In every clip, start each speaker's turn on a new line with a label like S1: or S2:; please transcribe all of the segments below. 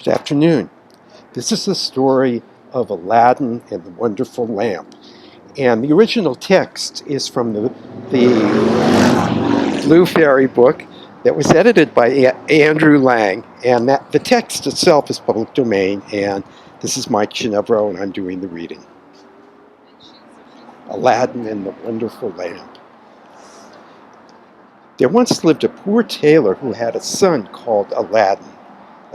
S1: Good afternoon. This is the story of Aladdin and the Wonderful Lamp. And the original text is from the Blue Fairy book that was edited by Andrew Lang. And the text itself is public domain. And this is Mike Ginevro, and I'm doing the reading. Aladdin and the Wonderful Lamp. There once lived a poor tailor who had a son called Aladdin,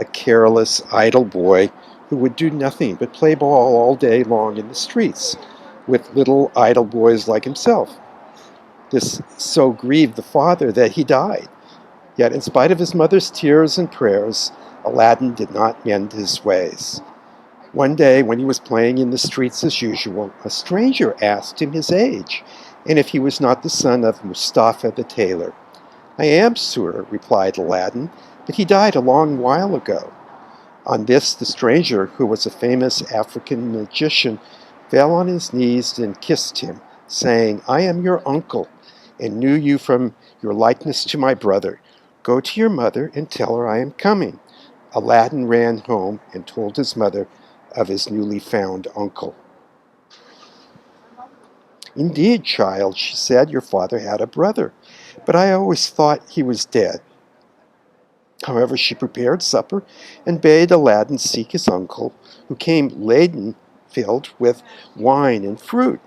S1: a careless, idle boy who would do nothing but play ball all day long in the streets with little idle boys like himself. This so grieved the father that he died. Yet in spite of his mother's tears and prayers, Aladdin did not mend his ways. One day, when he was playing in the streets as usual, a stranger asked him his age, and if he was not the son of Mustafa the tailor. "I am, sir," replied Aladdin, "but he died a long while ago." On this, the stranger, who was a famous African magician, fell on his knees and kissed him, saying, "I am your uncle, and knew you from your likeness to my brother. Go to your mother and tell her I am coming." Aladdin ran home and told his mother of his newly found uncle. "Indeed, child," she said, "your father had a brother, but I always thought he was dead." However, she prepared supper and bade Aladdin seek his uncle, who came laden, filled with wine and fruit.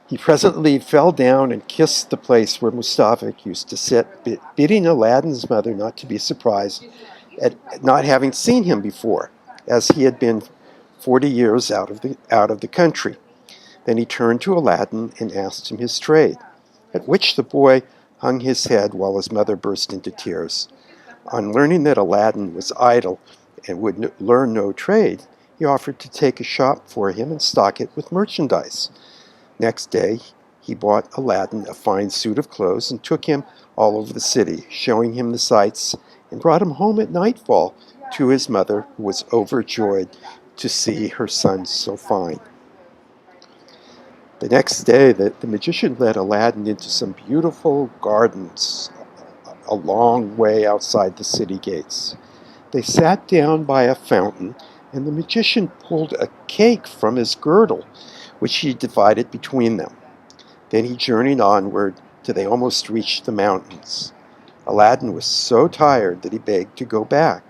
S1: He presently fell down and kissed the place where Mustafa used to sit, bidding Aladdin's mother not to be surprised at not having seen him before, as he had been 40 years out of the country. Then he turned to Aladdin and asked him his trade, at which the boy hung his head while his mother burst into tears. On learning that Aladdin was idle and would learn no trade, he offered to take a shop for him and stock it with merchandise. Next day, he bought Aladdin a fine suit of clothes and took him all over the city, showing him the sights, and brought him home at nightfall to his mother, who was overjoyed to see her son so fine. The next day, the magician led Aladdin into some beautiful gardens a long way outside the city gates. They sat down by a fountain, and the magician pulled a cake from his girdle, which he divided between them. Then he journeyed onward till they almost reached the mountains. Aladdin was so tired that he begged to go back,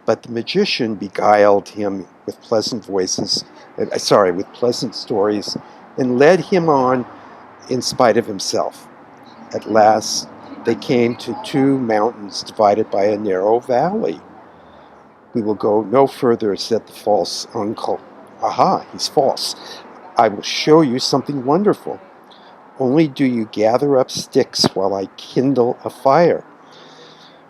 S1: but the magician beguiled him with pleasant stories, and led him on in spite of himself. At last, they came to two mountains divided by a narrow valley. "We will go no further," said the false uncle. "Aha, he's false. I will show you something wonderful. Only do you gather up sticks while I kindle a fire."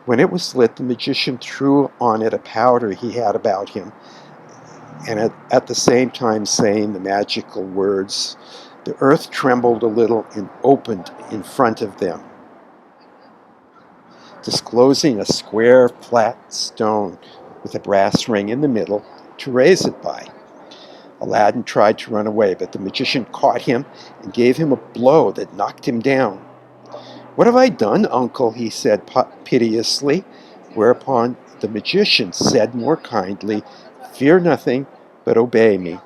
S1: When it was lit, the magician threw on it a powder he had about him, and at the same time saying the magical words, the earth trembled a little and opened in front of them, disclosing a square, flat stone with a brass ring in the middle to raise it by. Aladdin tried to run away, but the magician caught him and gave him a blow that knocked him down. "What have I done, uncle?" he said piteously, whereupon the magician said more kindly, "Fear nothing, but obey me.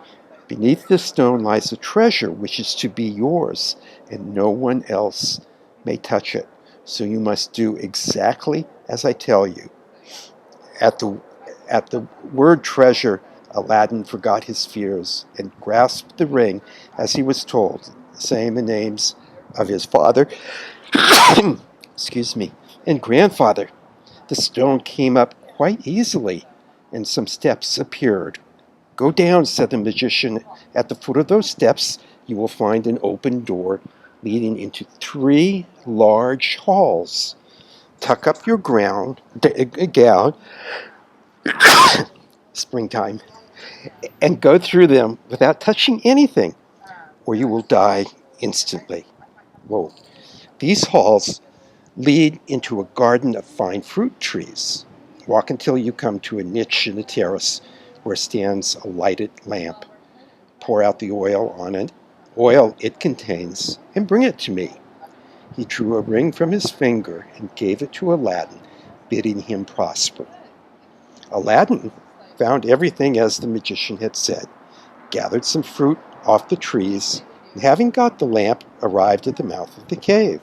S1: Beneath this stone lies a treasure which is to be yours, and no one else may touch it. So you must do exactly as I tell you." At the word treasure, Aladdin forgot his fears and grasped the ring as he was told, saying the names of his father excuse me, and grandfather. The stone came up quite easily, and some steps appeared. "Go down," said the magician. "At the foot of those steps you will find an open door leading into 3 large halls. Tuck up your gown, springtime, and go through them without touching anything, or you will die instantly." Whoa. "These halls lead into a garden of fine fruit trees. Walk until you come to a niche in the terrace where stands a lighted lamp. Pour out the oil it contains, and bring it to me." He drew a ring from his finger and gave it to Aladdin, bidding him prosper. Aladdin found everything as the magician had said, gathered some fruit off the trees, and having got the lamp, arrived at the mouth of the cave.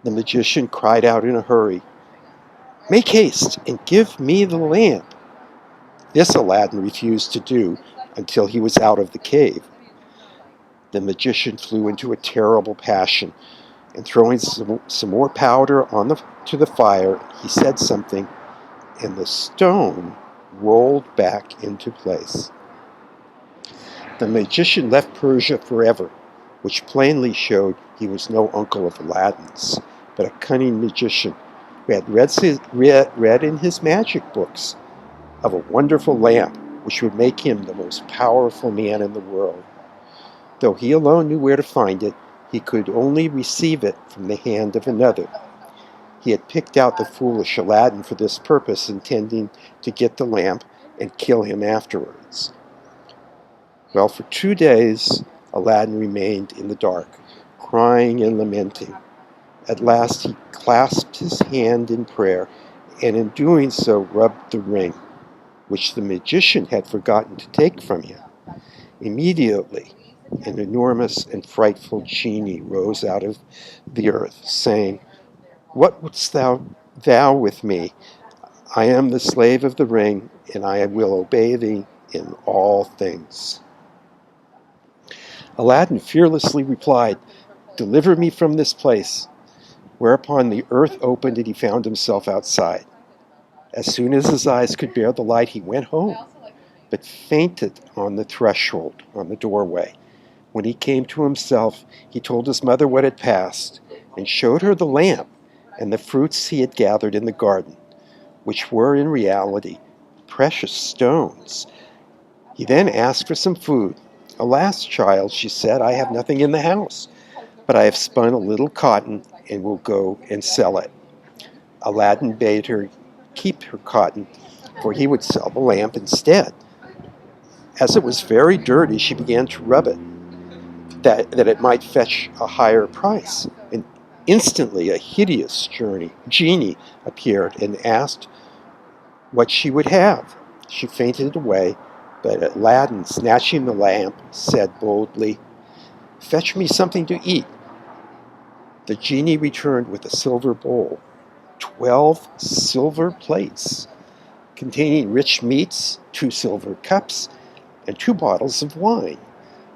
S1: The magician cried out in a hurry, "Make haste and give me the lamp." This Aladdin refused to do until he was out of the cave. The magician flew into a terrible passion, and throwing some more powder to the fire, he said something, and the stone rolled back into place. The magician left Persia forever, which plainly showed he was no uncle of Aladdin's, but a cunning magician who had read in his magic books of a wonderful lamp which would make him the most powerful man in the world. Though he alone knew where to find it, he could only receive it from the hand of another. He had picked out the foolish Aladdin for this purpose, intending to get the lamp and kill him afterwards. Well, for 2 days, Aladdin remained in the dark, crying and lamenting. At last he clasped his hand in prayer, and in doing so rubbed the ring, which the magician had forgotten to take from him. Immediately, an enormous and frightful genie rose out of the earth, saying, "What wouldst thou with me? I am the slave of the ring, and I will obey thee in all things." Aladdin fearlessly replied, "Deliver me from this place." Whereupon the earth opened and he found himself outside. As soon as his eyes could bear the light, he went home, but fainted on the threshold, on the doorway. When he came to himself, he told his mother what had passed, and showed her the lamp and the fruits he had gathered in the garden, which were in reality precious stones. He then asked for some food. "Alas, child," she said, "I have nothing in the house, but I have spun a little cotton and will go and sell it." Aladdin bade her keep her cotton, for he would sell the lamp instead. As it was very dirty, she began to rub it, that it might fetch a higher price. And instantly a hideous genie appeared and asked what she would have. She fainted away, but Aladdin, snatching the lamp, said boldly, "Fetch me something to eat." The genie returned with a silver bowl, 12 silver plates containing rich meats, 2 silver cups, and 2 bottles of wine.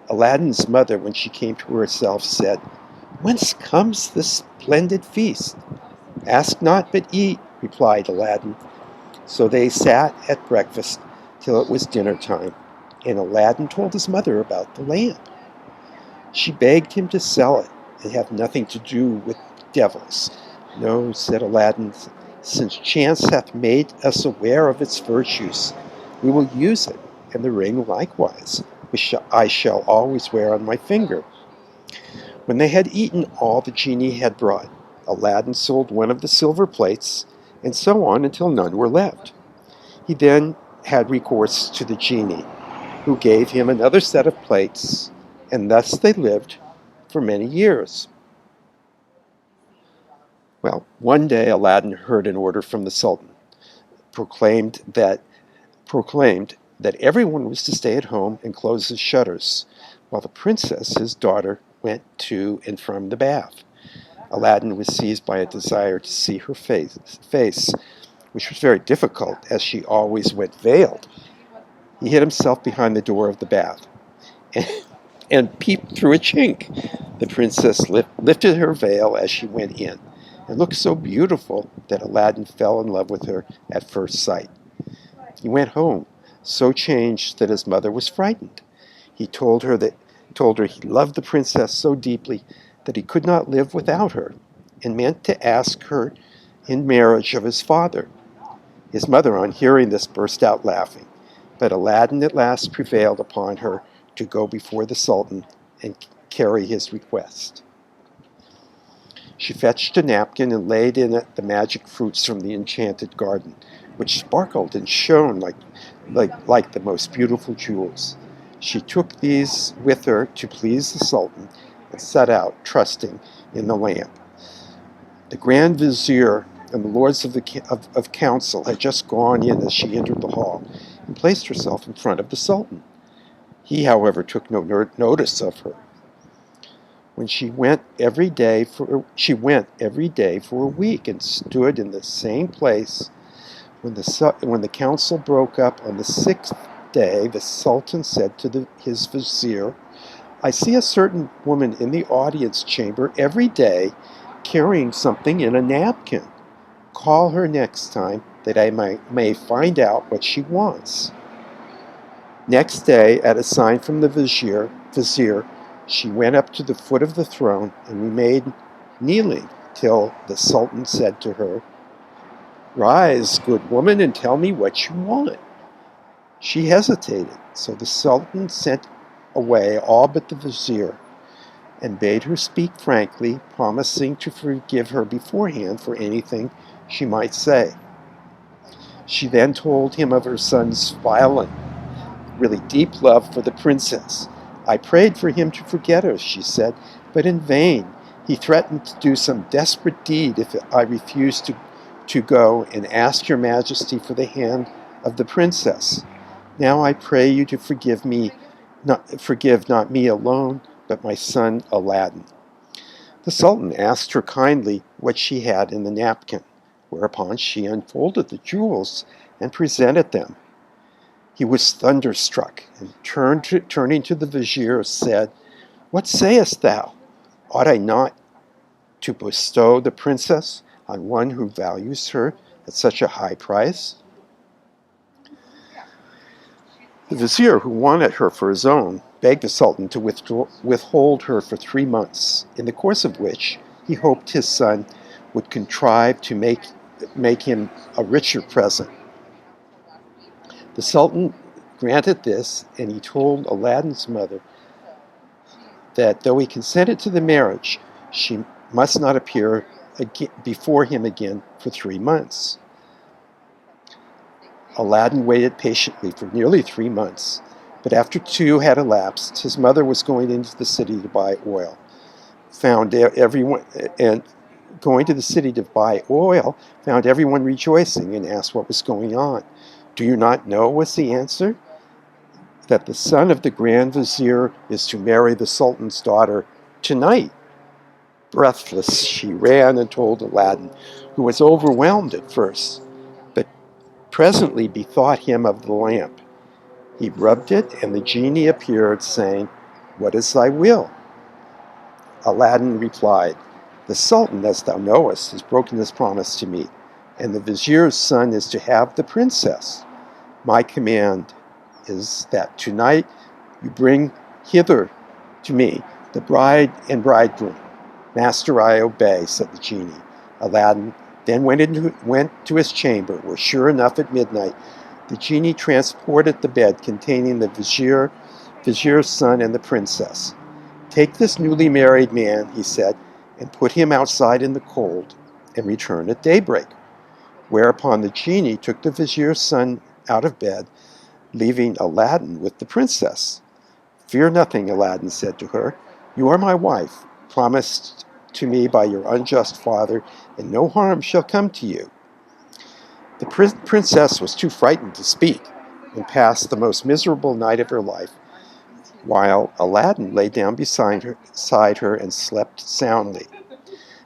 S1: Aladdin's mother, when she came to herself, said, "Whence comes this splendid feast?" "Ask not, but eat," replied Aladdin. So they sat at breakfast till it was dinner time, and Aladdin told his mother about the lamp. She begged him to sell it and have nothing to do with devils. "No," said Aladdin, "since chance hath made us aware of its virtues, we will use it, and the ring likewise, which I shall always wear on my finger." When they had eaten all the genie had brought, Aladdin sold one of the silver plates, and so on until none were left. He then had recourse to the genie, who gave him another set of plates, and thus they lived for many years. Well, one day Aladdin heard an order from the Sultan, proclaimed that everyone was to stay at home and close his shutters, while the princess, his daughter, went to and from the bath. Aladdin was seized by a desire to see her face, which was very difficult, as she always went veiled. He hid himself behind the door of the bath and peeped through a chink. The princess lifted her veil as she went in, and looked so beautiful that Aladdin fell in love with her at first sight. He went home, so changed that his mother was frightened. He told her he loved the princess so deeply that he could not live without her, and meant to ask her in marriage of his father. His mother, on hearing this, burst out laughing, but Aladdin at last prevailed upon her to go before the Sultan and carry his request. She fetched a napkin and laid in it the magic fruits from the enchanted garden, which sparkled and shone like the most beautiful jewels. She took these with her to please the Sultan and set out, trusting in the lamp. The Grand Vizier and the lords of council had just gone in as she entered the hall and placed herself in front of the Sultan. He, however, took no notice of her. When she went every day for a week and stood in the same place. When the council broke up on the 6th day, the Sultan said to his vizier, "I see a certain woman in the audience chamber every day carrying something in a napkin. Call her next time that I may find out what she wants." Next day, at a sign from the vizier, she went up to the foot of the throne and remained kneeling till the Sultan said to her, "Rise, good woman, and tell me what you want." She hesitated, so the Sultan sent away all but the vizier and bade her speak frankly, promising to forgive her beforehand for anything she might say. She then told him of her son's violent, really deep love for the princess. "I prayed for him to forget her," she said, "but in vain. He threatened to do some desperate deed if I refused to go and ask your majesty for the hand of the princess. Now I pray you to forgive not me alone, but my son Aladdin." The Sultan asked her kindly what she had in the napkin, whereupon she unfolded the jewels and presented them. He was thunderstruck, and turning to the vizier, said, "What sayest thou? Ought I not to bestow the princess on one who values her at such a high price?" The vizier, who wanted her for his own, begged the Sultan to withhold her for 3 months, in the course of which he hoped his son would contrive to make him a richer present. The Sultan granted this, and he told Aladdin's mother that though he consented to the marriage, she must not appear before him again for 3 months. Aladdin waited patiently for nearly 3 months, but after 2 had elapsed, his mother was going into the city to buy oil. Found everyone rejoicing, and asked what was going on. "Do you not know?" was the answer. "That the son of the Grand Vizier is to marry the Sultan's daughter tonight." Breathless, she ran and told Aladdin, who was overwhelmed at first, but presently bethought him of the lamp. He rubbed it, and the genie appeared, saying, "What is thy will?" Aladdin replied, "The Sultan, as thou knowest, has broken his promise to me, and the vizier's son is to have the princess. My command is that tonight you bring hither to me the bride and bridegroom." "Master, I obey," said the genie. Aladdin then went to his chamber, where sure enough at midnight the genie transported the bed containing the vizier's son and the princess. "Take this newly married man," he said, "and put him outside in the cold, and return at daybreak." Whereupon the genie took the vizier's son out of bed, leaving Aladdin with the princess. "Fear nothing," Aladdin said to her. "You are my wife, promised to me by your unjust father, and no harm shall come to you." The princess was too frightened to speak, and passed the most miserable night of her life, while Aladdin lay down beside her and slept soundly.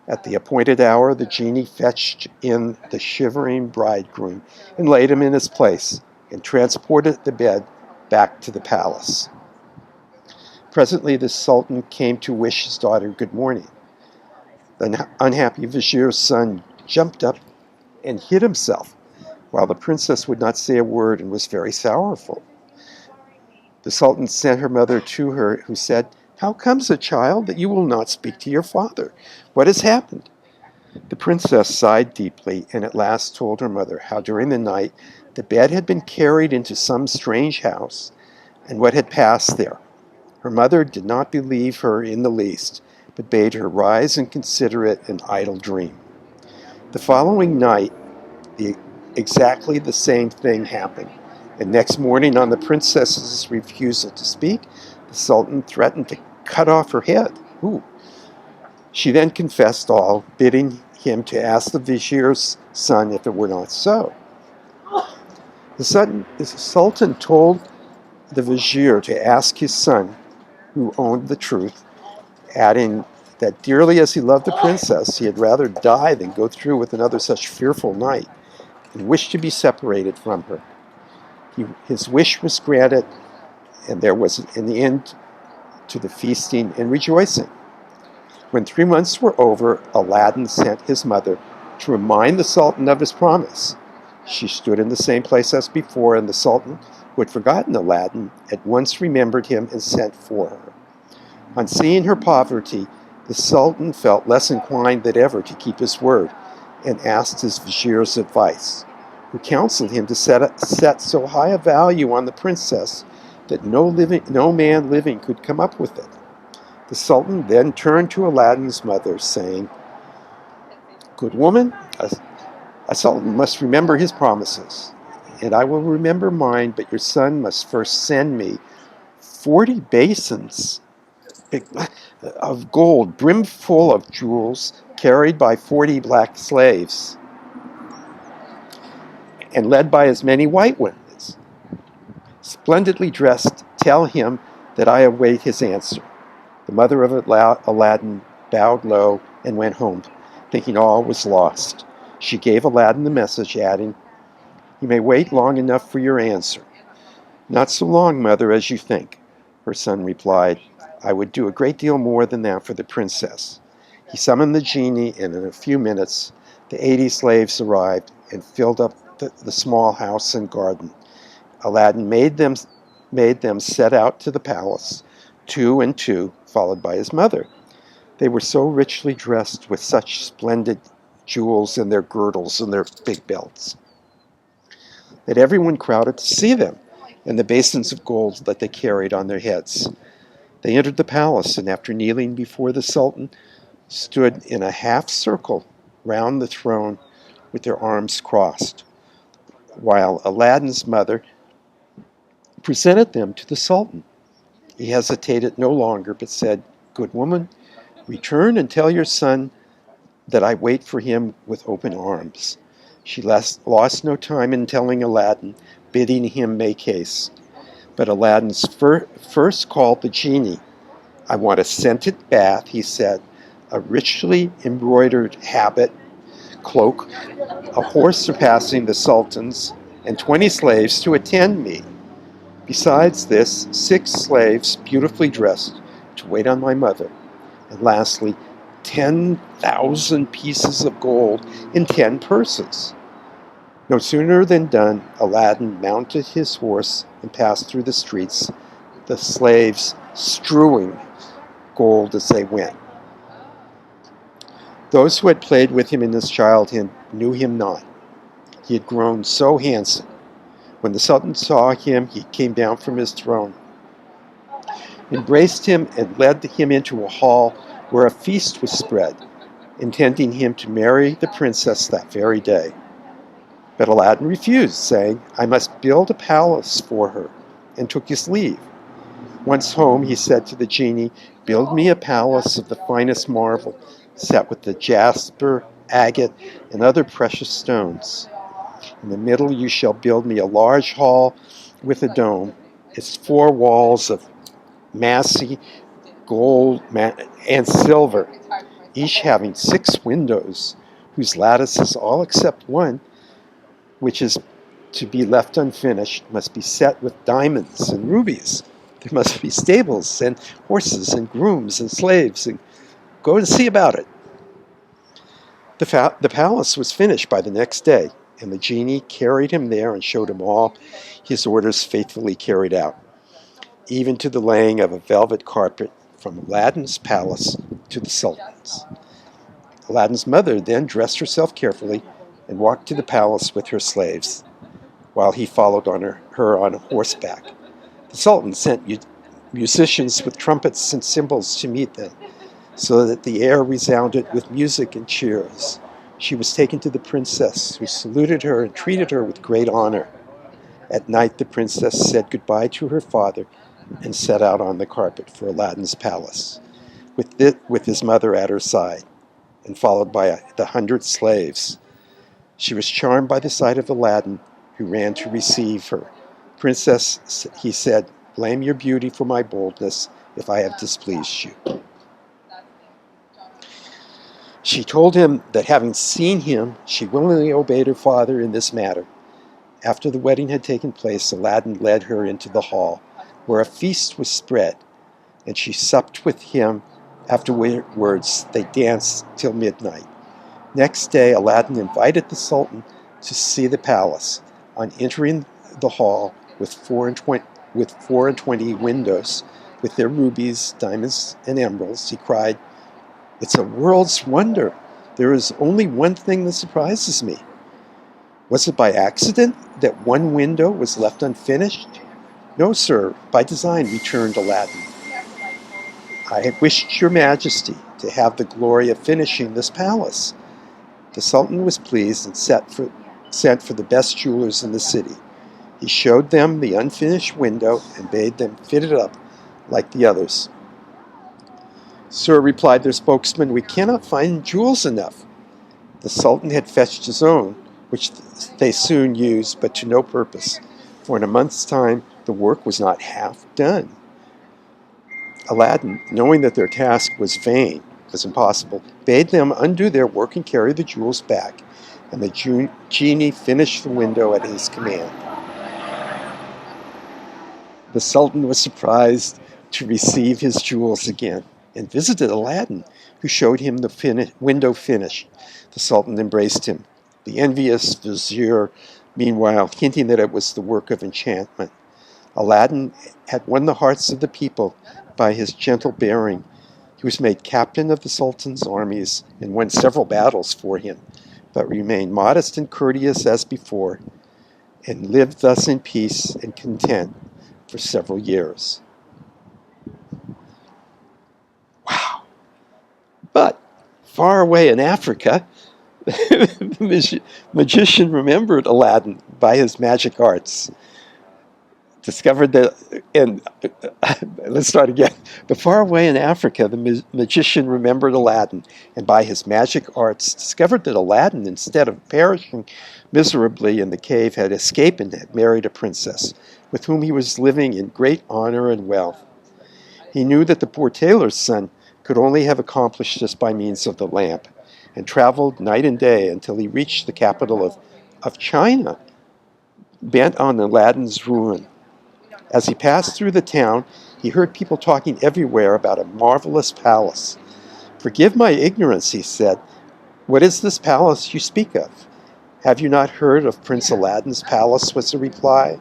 S1: At the appointed hour, the genie fetched in the shivering bridegroom and laid him in his place, and transported the bed back to the palace. Presently the Sultan came to wish his daughter good morning. The unhappy vizier's son jumped up and hid himself, while the princess would not say a word and was very sorrowful. The Sultan sent her mother to her, who said, "How comes it, child, that you will not speak to your father? What has happened?" The princess sighed deeply, and at last told her mother how during the night the bed had been carried into some strange house, and what had passed there. Her mother did not believe her in the least, but bade her rise and consider it an idle dream. The following night, exactly the same thing happened, and next morning, on the princess's refusal to speak, the Sultan threatened to cut off her head. She then confessed all, bidding him to ask the vizier's son if it were not so. The Sultan told the vizier to ask his son, who owned the truth, adding that dearly as he loved the princess, he had rather die than go through with another such fearful night, and wished to be separated from her. His wish was granted, and there was an end to the feasting and rejoicing. When 3 months were over, Aladdin sent his mother to remind the Sultan of his promise. She stood in the same place as before, and the Sultan, who had forgotten Aladdin, at once remembered him and sent for her. On seeing her poverty, the Sultan felt less inclined than ever to keep his word, and asked his vizier's advice, who counseled him to set so high a value on the princess that no man living could come up with it. The Sultan then turned to Aladdin's mother, saying, "Good woman, a sultan must remember his promises, and I will remember mine, but your son must first send me 40 basins of gold, brimful of jewels, carried by 40 black slaves, and led by as many white ones. Splendidly dressed, tell him that I await his answer." The mother of Aladdin bowed low and went home, thinking all was lost. She gave Aladdin the message, adding, "You may wait long enough for your answer." "Not so long, mother, as you think," her son replied. "I would do a great deal more than that for the princess." He summoned the genie, and in a few minutes the 80 slaves arrived and filled up the small house and garden. Aladdin made them set out to the palace, 2 and 2, followed by his mother. They were so richly dressed with such splendid jewels in their girdles and their big belts that everyone crowded to see them and the basins of gold that they carried on their heads. They entered the palace, and after kneeling before the Sultan, stood in a half circle round the throne with their arms crossed, while Aladdin's mother presented them to the Sultan. He hesitated no longer, but said, "Good woman, return and tell your son that I wait for him with open arms." She lost no time in telling Aladdin, bidding him make haste. But Aladdin first called the genie. "I want a scented bath," he said, "a richly embroidered habit, cloak, a horse surpassing the Sultan's, and 20 slaves to attend me. Besides this, 6 slaves beautifully dressed to wait on my mother. And lastly, 10,000 pieces of gold in 10 purses." No sooner than done, Aladdin mounted his horse and passed through the streets, the slaves strewing gold as they went. Those who had played with him in his childhood knew him not. He had grown so handsome. When the Sultan saw him, he came down from his throne, embraced him, and led him into a hall where a feast was spread, intending him to marry the princess that very day. But Aladdin refused, saying, "I must build a palace for her," and took his leave. Once home, he said to the genie, "Build me a palace of the finest marble, set with the jasper, agate, and other precious stones. In the middle you shall build me a large hall with a dome, its 4 walls of massy gold and silver, each having 6 windows, whose lattices, all except one, which is to be left unfinished, must be set with diamonds and rubies. There must be stables and horses and grooms and slaves, and go and see about it." The palace was finished by the next day, and the genie carried him there and showed him all his orders faithfully carried out, even to the laying of a velvet carpet from Aladdin's palace to the Sultan's. Aladdin's mother then dressed herself carefully and walked to the palace with her slaves, while he followed her on horseback. The Sultan sent musicians with trumpets and cymbals to meet them, so that the air resounded with music and cheers. She was taken to the princess, who saluted her and treated her with great honor. At night, the princess said goodbye to her father and set out on the carpet for Aladdin's palace, with his mother at her side. and followed by the 100 slaves. She was charmed by the sight of Aladdin, who ran to receive her. Princess, he said, blame your beauty for my boldness if I have displeased you. She told him that having seen him, she willingly obeyed her father in this matter. After the wedding had taken place, Aladdin led her into the hall, where a feast was spread, and she supped with him. Afterwards, they danced till midnight. Next day, Aladdin invited the Sultan to see the palace. On entering the hall with 420 windows, with their rubies, diamonds, and emeralds, he cried, "It's a world's wonder. There is only one thing that surprises me. Was it by accident that one window was left unfinished?" "No, sir, by design," returned Aladdin. "I had wished your majesty to have the glory of finishing this palace." The Sultan was pleased and sent for the best jewelers in the city. He showed them the unfinished window and bade them fit it up like the others. "Sir," replied their spokesman, "we cannot find jewels enough." The Sultan had fetched his own, which they soon used, but to no purpose, for in a month's time the work was not half done. Aladdin, knowing that their task was impossible, bade them undo their work and carry the jewels back, and the genie finished the window at his command. The Sultan was surprised to receive his jewels again, and visited Aladdin, who showed him the window finished. The Sultan embraced him, the envious vizier, meanwhile, hinting that it was the work of enchantment. Aladdin had won the hearts of the people by his gentle bearing. He was made captain of the Sultan's armies and won several battles for him, but remained modest and courteous as before, and lived thus in peace and content for several years. Wow! But far away in Africa, the magician remembered Aladdin by his magic arts. Discovered that, and let's start again. But far away in Africa, the magician remembered Aladdin, and by his magic arts discovered that Aladdin, instead of perishing miserably in the cave, had escaped and had married a princess, with whom he was living in great honor and wealth. He knew that the poor tailor's son could only have accomplished this by means of the lamp, and traveled night and day until he reached the capital of China, bent on Aladdin's ruin. As he passed through the town, he heard people talking everywhere about a marvelous palace. "Forgive my ignorance," he said. "What is this palace you speak of?" "Have you not heard of Prince Aladdin's palace?" was the reply.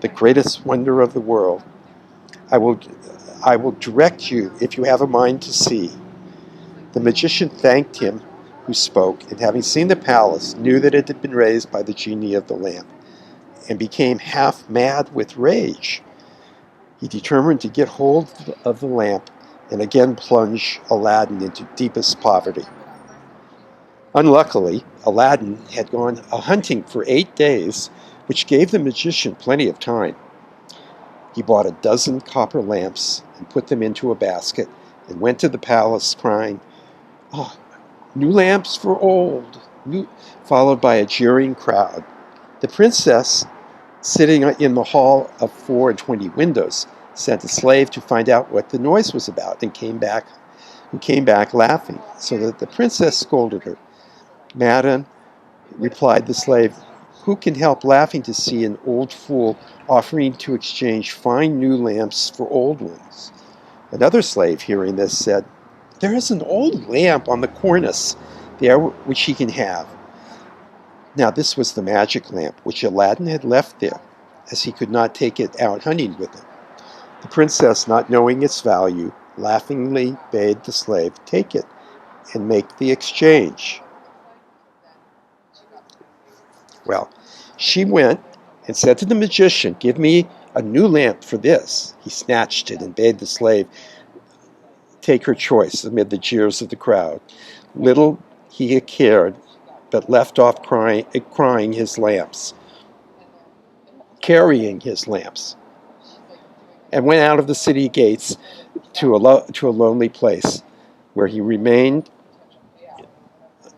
S1: "The greatest wonder of the world. I will direct you if you have a mind to see." The magician thanked him who spoke, and having seen the palace, knew that it had been raised by the genie of the lamp, and became half mad with rage. He determined to get hold of the lamp and again plunge Aladdin into deepest poverty. Unluckily, Aladdin had gone a-hunting for 8 days, which gave the magician plenty of time. He bought a dozen copper lamps and put them into a basket and went to the palace crying, "Oh, new lamps for old," followed by a jeering crowd. The princess, sitting in the hall of 420 windows, sent a slave to find out what the noise was about, and came back laughing, so that the princess scolded her. "Madam," replied the slave, "who can help laughing to see an old fool offering to exchange fine new lamps for old ones?" Another slave, hearing this, said, "There is an old lamp on the cornice there which he can have." Now this was the magic lamp, which Aladdin had left there, as he could not take it out hunting with him. The princess, not knowing its value, laughingly bade the slave take it and make the exchange. Well, she went and said to the magician, "Give me a new lamp for this." He snatched it and bade the slave take her choice amid the jeers of the crowd. Little he cared, but left off carrying his lamps, and went out of the city gates to a lonely place, where he remained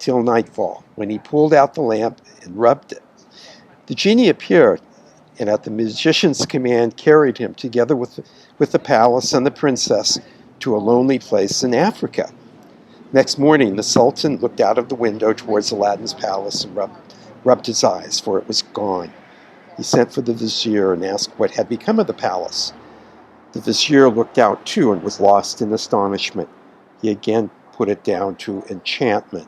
S1: till nightfall, when he pulled out the lamp and rubbed it. The genie appeared, and at the magician's command carried him, together with the palace and the princess, to a lonely place in Africa. Next morning, the Sultan looked out of the window towards Aladdin's palace and rubbed his eyes, for it was gone. He sent for the vizier and asked what had become of the palace. The vizier looked out too and was lost in astonishment. He again put it down to enchantment.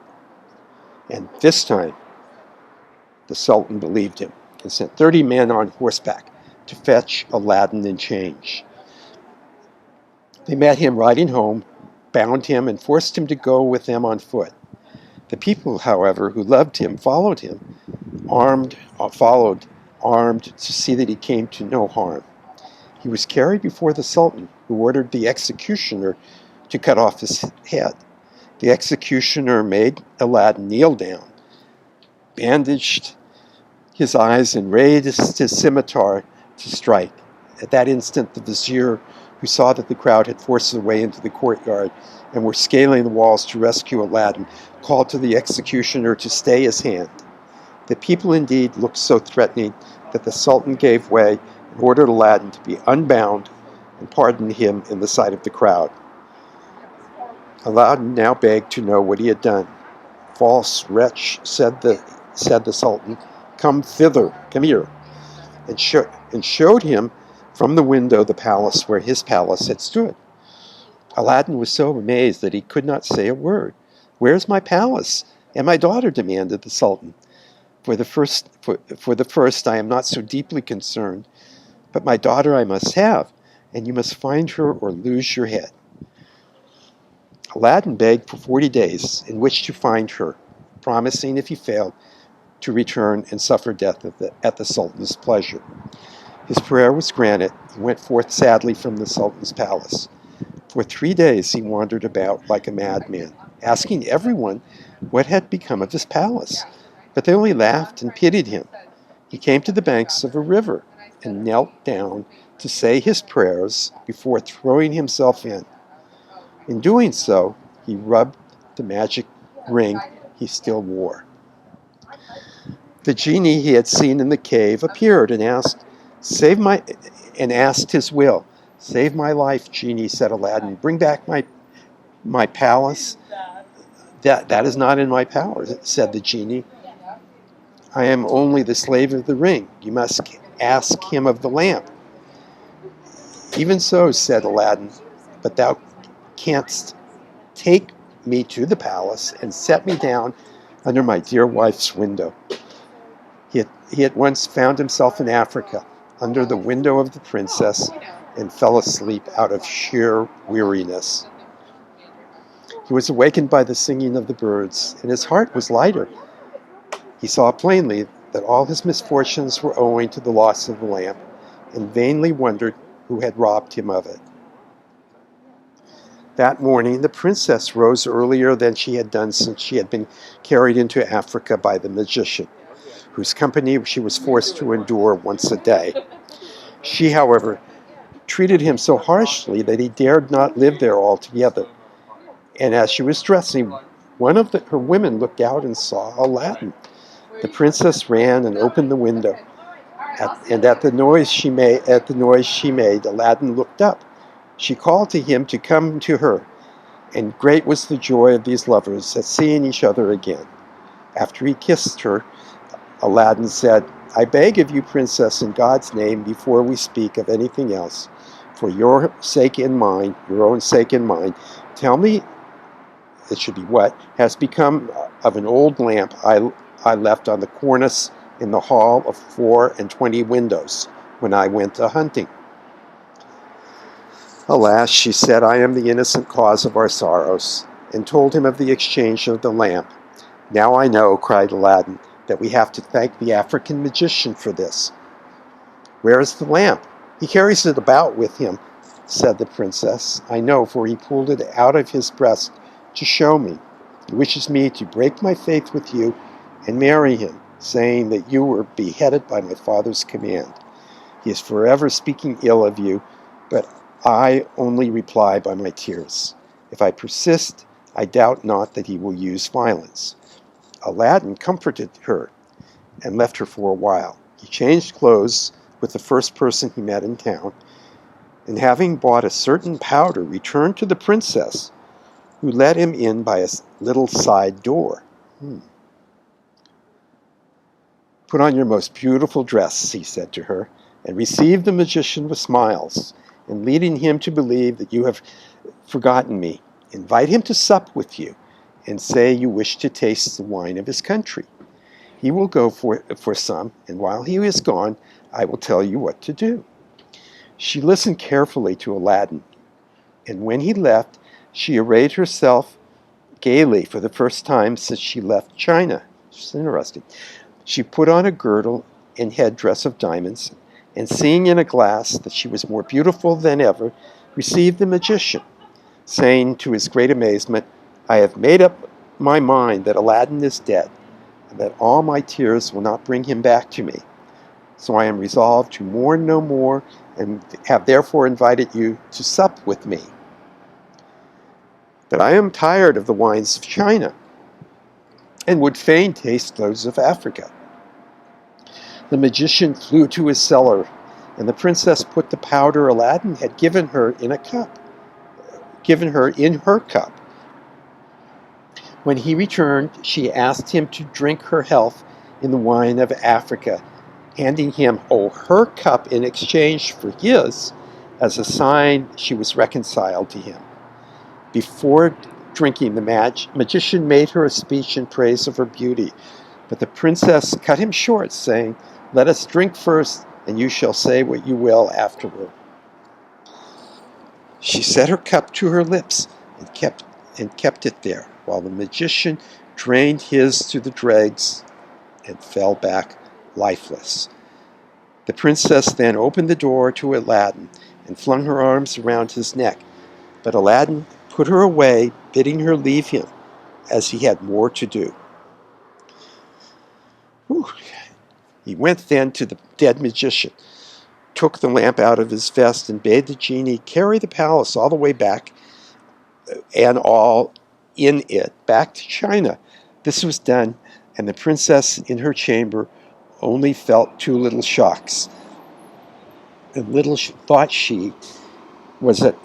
S1: And this time, the Sultan believed him and sent 30 men on horseback to fetch Aladdin in chains. They met him riding home, bound him, and forced him to go with them on foot. The people, however, who loved him, followed armed to see that he came to no harm. He was carried before the Sultan, who ordered the executioner to cut off his head. The executioner made Aladdin kneel down, bandaged his eyes, and raised his scimitar to strike. At that instant, the vizier, who saw that the crowd had forced their way into the courtyard and were scaling the walls to rescue Aladdin, called to the executioner to stay his hand. The people indeed looked so threatening that the Sultan gave way and ordered Aladdin to be unbound and pardoned him in the sight of the crowd. Aladdin now begged to know what he had done. "False wretch," said the Sultan, come here," and showed him from the window the palace where his palace had stood. Aladdin was so amazed that he could not say a word. "Where's my palace and my daughter?" demanded the Sultan. For the first, I am not so deeply concerned, but my daughter I must have, and you must find her or lose your head." Aladdin begged for 40 days in which to find her, promising, if he failed, to return and suffer death at the Sultan's pleasure. His prayer was granted. He went forth sadly from the Sultan's palace. For 3 days he wandered about like a madman, asking everyone what had become of his palace, but they only laughed and pitied him. He came to the banks of a river and knelt down to say his prayers before throwing himself in. In doing so, he rubbed the magic ring he still wore. The genie he had seen in the cave appeared and asked his will. "Save my life, genie," said Aladdin. "Bring back my palace." That is not in my power," said the genie. "I am only the slave of the ring. You must ask him of the lamp." "Even so," said Aladdin, "but thou canst take me to the palace and set me down under my dear wife's window." He at once found himself in Africa, under the window of the princess, and fell asleep out of sheer weariness. He was awakened by the singing of the birds, and his heart was lighter. He saw plainly that all his misfortunes were owing to the loss of the lamp, and vainly wondered who had robbed him of it. That morning, the princess rose earlier than she had done since she had been carried into Africa by the magician, whose company she was forced to endure once a day. She, however, treated him so harshly that he dared not live there altogether. And as she was dressing, one of her women looked out and saw Aladdin. The princess ran and opened the window, and at the noise she made, Aladdin looked up. She called to him to come to her, and great was the joy of these lovers at seeing each other again. After he kissed her, Aladdin said, "I beg of you, princess, in God's name, before we speak of anything else, for your sake and mine, your own sake and mine, tell me, it should be what, has become of an old lamp I left on the cornice in the hall of 24 windows when I went a-hunting." "Alas," she said, "I am the innocent cause of our sorrows," and told him of the exchange of the lamp. "Now I know," cried Aladdin, "that we have to thank the African magician for this." "Where is the lamp?" "He carries it about with him," said the princess. "I know, for he pulled it out of his breast to show me. He wishes me to break my faith with you and marry him, saying that you were beheaded by my father's command. He is forever speaking ill of you, but I only reply by my tears. If I persist, I doubt not that he will use violence. Aladdin comforted her and left her for a while. He changed clothes with the first person he met in town, and having bought a certain powder, returned to the princess, who let him in by a little side door. Put on your most beautiful dress, he said to her, and receive the magician with smiles, and leading him to believe that you have forgotten me, invite him to sup with you, and say you wish to taste the wine of his country. He will go for some, and while he is gone, I will tell you what to do. She listened carefully to Aladdin, and when he left, she arrayed herself gaily for the first time since she left China. It's interesting. She put on a girdle and headdress of diamonds, and seeing in a glass that she was more beautiful than ever, received the magician, saying to his great amazement, I have made up my mind that Aladdin is dead, and that all my tears will not bring him back to me. So I am resolved to mourn no more, and have therefore invited you to sup with me. But I am tired of the wines of China, and would fain taste those of Africa. The magician flew to his cellar, and the princess put the powder Aladdin had given her in her cup. When he returned, she asked him to drink her health in the wine of Africa, handing him her cup in exchange for his, as a sign she was reconciled to him. Before drinking, the magician made her a speech in praise of her beauty, but the princess cut him short, saying, Let us drink first, and you shall say what you will afterward. She set her cup to her lips and kept it there, while the magician drained his to the dregs and fell back lifeless. The princess then opened the door to Aladdin and flung her arms around his neck, but Aladdin put her away, bidding her leave him, as he had more to do. He went then to the dead magician, took the lamp out of his vest, and bade the genie carry the palace all the way back, and all in it, back to China. This was done, and the princess in her chamber only felt two little shocks. And little thought she was at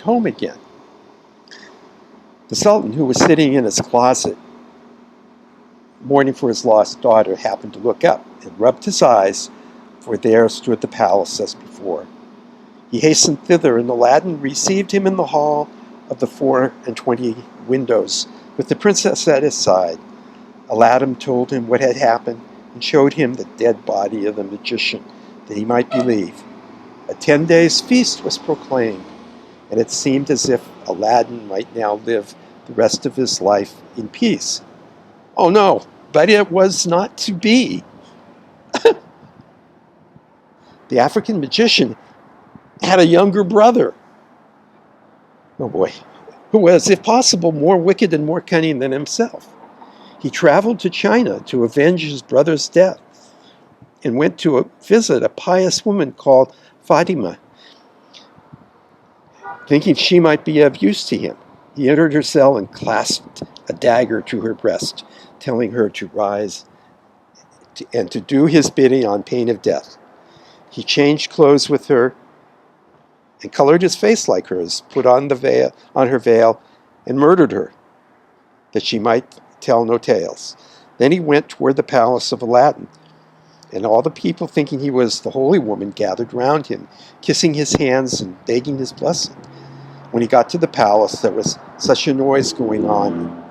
S1: home again. The Sultan, who was sitting in his closet, mourning for his lost daughter, happened to look up and rubbed his eyes, for there stood the palace as before. He hastened thither, and Aladdin received him in the hall of the 24 windows, with the princess at his side. Aladdin told him what had happened, and showed him the dead body of the magician, that he might believe. A 10 days feast was proclaimed, and it seemed as if Aladdin might now live the rest of his life in peace. Oh no, but it was not to be. The African magician had a younger brother, oh boy, who was, if possible, more wicked and more cunning than himself. He traveled to China to avenge his brother's death, and went to visit a pious woman called Fatima, thinking she might be of use to him. He entered her cell and clasped a dagger to her breast, telling her to rise and to do his bidding on pain of death. He changed clothes with her and colored his face like hers, put on her veil, and murdered her, that she might tell no tales. Then he went toward the palace of Aladdin, and all the people, thinking he was the holy woman, gathered round him, kissing his hands and begging his blessing. When he got to the palace, there was such a noise going on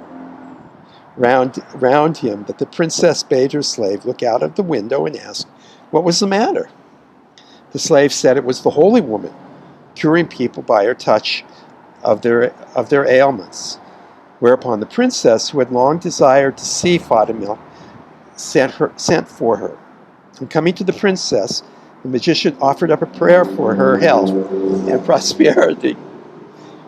S1: round him that the princess bade her slave look out of the window and ask what was the matter. The slave said it was the holy woman, curing people by her touch of their ailments. Whereupon the princess, who had long desired to see Fatima, sent for her. And coming to the princess, the magician offered up a prayer for her health and prosperity.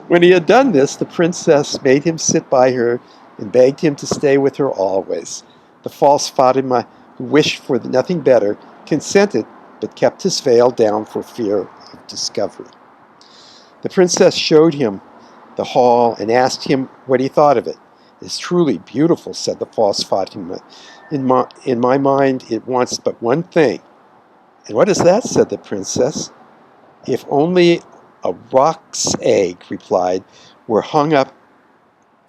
S1: When he had done this, the princess made him sit by her and begged him to stay with her always. The false Fatima, who wished for nothing better, consented, but kept his veil down for fear of discovery. The princess showed him the hall and asked him what he thought of it. is truly beautiful," said the false Fatima. In my mind, it wants but one thing." "And what is that?" said the princess. "If only a roc's egg," replied, "were hung up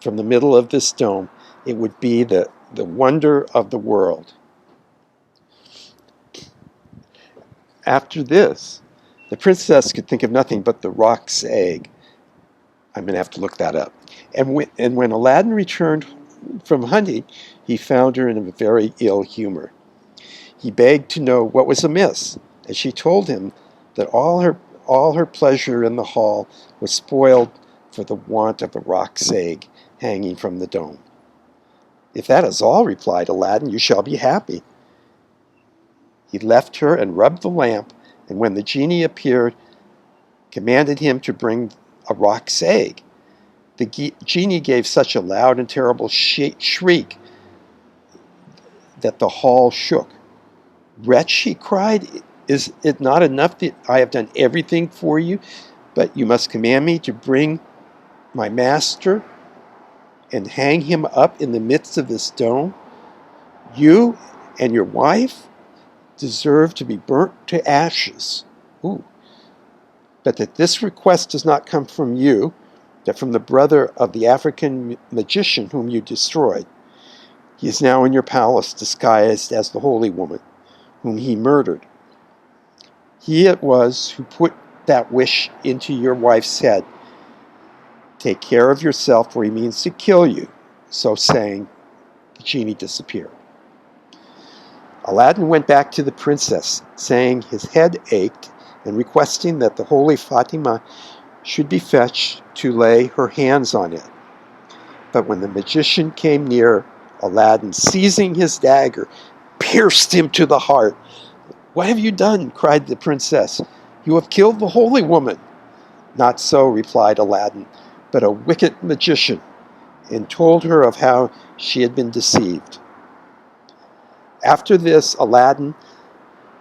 S1: from the middle of this dome, it would be the wonder of the world." After this, the princess could think of nothing but the roc's egg. I'm going to have to look that up. And when Aladdin returned from hunting, he found her in a very ill humor. He begged to know what was amiss, and she told him that all her pleasure in the hall was spoiled for the want of a roc's egg hanging from the dome. "If that is all," replied Aladdin, "you shall be happy." He left her and rubbed the lamp, and when the genie appeared, commanded him to bring a roc's egg. The genie gave such a loud and terrible shriek that the hall shook. "Wretch," he cried, "is it not enough that I have done everything for you, but you must command me to bring my master and hang him up in the midst of this dome? You and your wife deserve to be burnt to ashes. Ooh. But that this request does not come from you, but from the brother of the African magician whom you destroyed. He is now in your palace, disguised as the holy woman whom he murdered. He it was who put that wish into your wife's head. Take care of yourself, for he means to kill you." So saying, the genie disappeared. Aladdin went back to the princess, saying his head ached and requesting that the holy Fatima should be fetched to lay her hands on it. But when the magician came near, Aladdin, seizing his dagger, pierced him to the heart. "What have you done?" cried the princess. "You have killed the holy woman." "Not so," replied Aladdin, "but a wicked magician," and told her of how she had been deceived. After this, Aladdin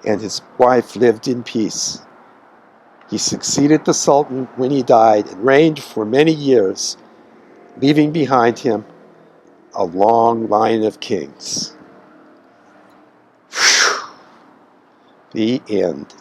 S1: and his wife lived in peace. He succeeded the Sultan when he died and reigned for many years, leaving behind him a long line of kings. The end.